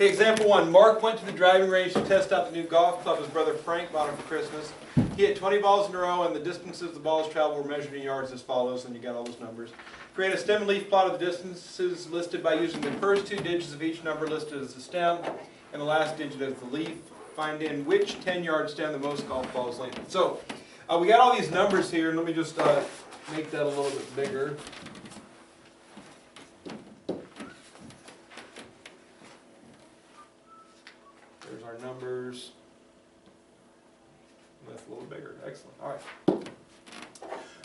Okay, example 1. Mark went to the driving range to test out the new golf club his brother Frank bought him for Christmas. He hit 20 balls in a row, and the distances the balls traveled were measured in yards as follows, and you got all those numbers. Create a stem and leaf plot of the distances listed by using the first two digits of each number listed as the stem, and the last digit as the leaf. Find in which 10-yard stem the most golf balls landed. So, we got all these numbers here, and let me just make that a little bit bigger. There's our numbers. That's a little bigger. Excellent. All right.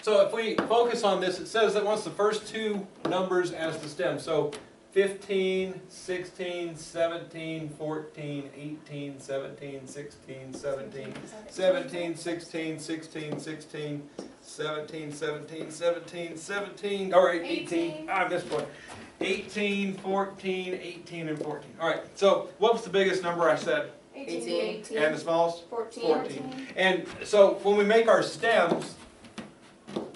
So if we focus on this, it says that it wants the first two numbers as the stem. So 15, 16, 17, 14, 18, 17, 16, 17, 17, 16, 16, 16, 17, 17, 17, 17, or 18. I missed one. 18, 14, 18, and 14. All right, so what was the biggest number I said? 18. And the smallest? 14. 14. And so when we make our stems,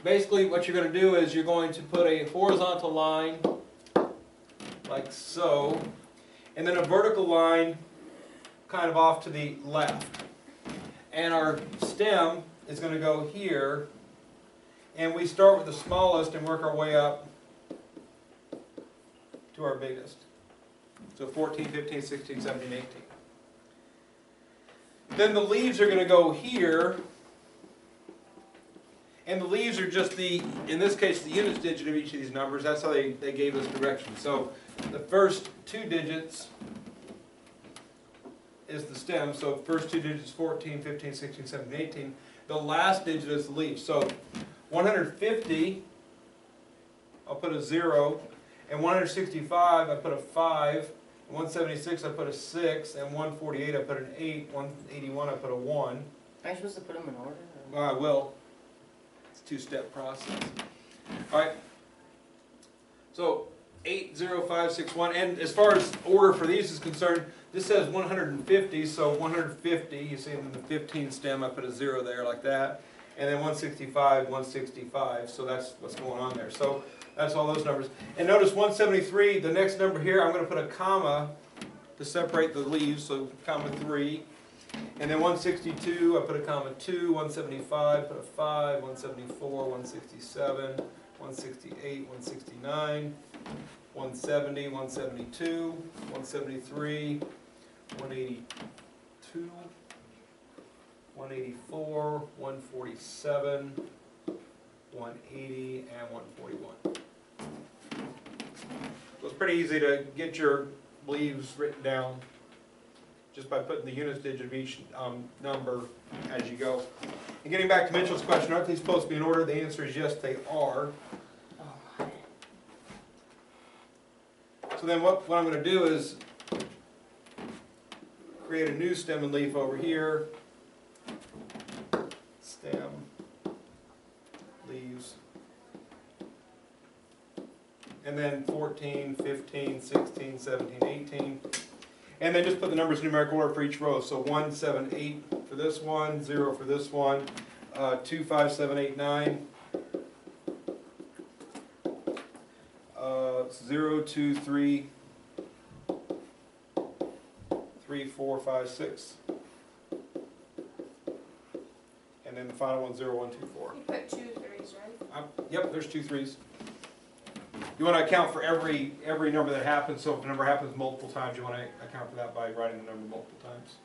basically what you're going to do is you're going to put a horizontal line like so, and then a vertical line kind of off to the left. And our stem is going to go here, and we start with the smallest and work our way up to our biggest. So 14, 15, 16, 17, 18. Then the leaves are going to go here, and the leaves are just the, in this case, the units digit of each of these numbers. That's how they gave us directions. So the first two digits is the stem. So first two digits 14, 15, 16, 17, 18. The last digit is the leaf. So 150, I'll put a 0. And 165, I put a 5. 176, I put a 6. And 148, I put an 8. 181, I put a 1. Am I supposed to put them in order? I will. It's a two-step process. All right. So 8, 0, 5, 6, 1. And as far as order for these is concerned, this says 150. So 150, you see in the 15 stem, I put a 0 there like that. And then 165, 165. So that's what's going on there. So that's all those numbers. And notice 173, the next number here, I'm going to put a comma to separate the leaves. So comma 3. And then 162, I put a comma 2, 175, put a 5, 174, 167, 168, 169, 170, 172, 173, 182, 184, 147, 180, and 141. So it's pretty easy to get your leaves written down just by putting the units digit of each number as you go. And getting back to Mitchell's question, aren't they supposed to be in order? The answer is yes, they are. So then what I'm going to do is create a new stem and leaf over here. Stem, leaves. And then 14, 15, 16, 17, 18. And then just put the numbers in numeric order for each row. So 1, 7, 8 for this one, 0 for this one, 2, 5, 7, 8, 9. 0, 2, 3, 3, 4, 5, 6. And then the final one, 0, 1, 2, 4. You put 2 3s, right? Yep, there's 2 3s. You want to account for every number that happens. So if a number happens multiple times, you want to account for that by writing the number multiple times.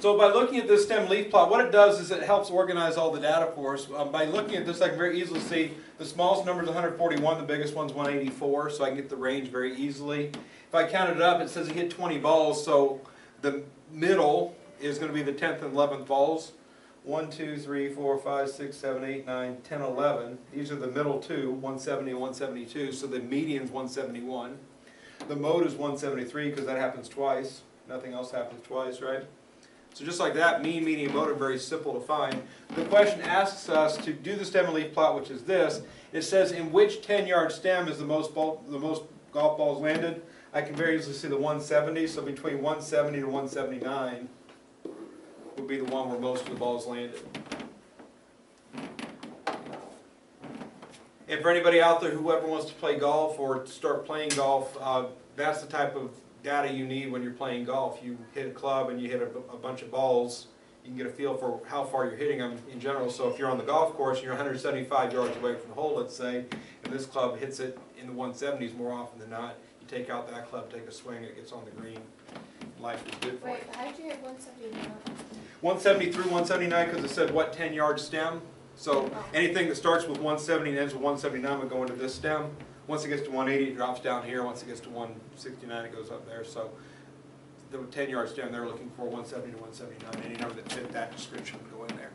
So by looking at this stem leaf plot, what it does is it helps organize all the data for us. By looking at this, I can very easily see the smallest number is 141, the biggest one's 184, so I can get the range very easily. If I counted it up, it says he hit 20 balls, so the middle is going to be the 10th and 11th balls. 1, 2, 3, 4, 5, 6, 7, 8, 9, 10, 11. These are the middle two, 170 and 172, so the median's 171. The mode is 173 because that happens twice. Nothing else happens twice, right? So just like that, mean, median, mode are very simple to find. The question asks us to do the stem and leaf plot, which is this. It says in which 10-yard stem is the most golf balls landed. I can very easily see the 170, so between 170 to 179 would be the one where most of the balls landed. And for anybody out there, whoever wants to play golf or start playing golf, that's the type of data you need when you're playing golf. You hit a club and you hit a bunch of balls, you can get a feel for how far you're hitting them in general. So if you're on the golf course and you're 175 yards away from the hole, let's say, and this club hits it in the 170s more often than not, you take out that club, take a swing, it gets on the green. Life is good for you. Wait, how'd you get 179? 170 through 179 because it said what 10-yard stem. So anything that starts with 170 and ends with 179 would go into this stem. Once it gets to 180, it drops down here. Once it gets to 169, it goes up there. So the 10-yard stem, they're looking for 170 to 179. Any number that fit that description would go in there.